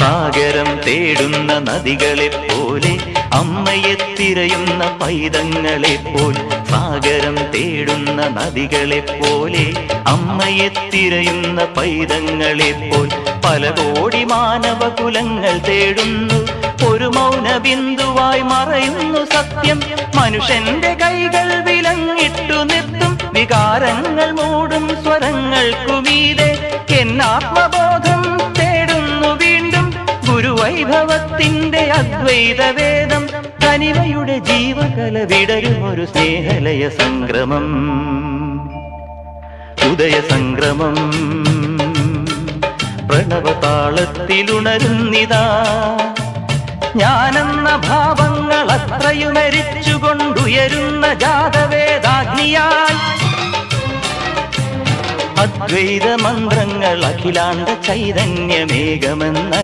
സാഗരം തേടുന്ന നദികളെപ്പോലെ അമ്മയെ തിരയുന്ന പൈതങ്ങളെപ്പോൽ സാഗരം തേടുന്ന നദികളെപ്പോലെ അമ്മയെ തിരയുന്ന പൈതങ്ങളെപ്പോൽ പല കോടി മാനവകുലങ്ങൾ തേടുന്നു ഒരു മൗന ബിന്ദുവായി മറയുന്നു സത്യം മനുഷ്യന്റെ കൈകൾ വിലങ്ങിട്ടു നിർത്തും വികാരങ്ങൾ മൂടും സ്വരങ്ങൾക്കുമീതെ എന്നാത്മബോധം തേടുന്നു വീണ്ടും ഗുരുവൈഭവത്തിന്റെ അദ്വൈതവേദം തനിവയുടെ ജീവകല വിടരും ഒരു സ്നേഹലയ സംക്രമം ഉദയ സംക്രമം പ്രണവതാളത്തിലുണരുന്നിതാ ഞാനെന്ന ഭാവങ്ങൾ അത്രയുമരിച്ചുകൊണ്ടുയരുന്ന ജാതവേദാഗ്നിയാൽ അദ്വൈത മന്ത്രങ്ങൾ അഖിലാണ്ട ചൈതന്യമേകമെന്ന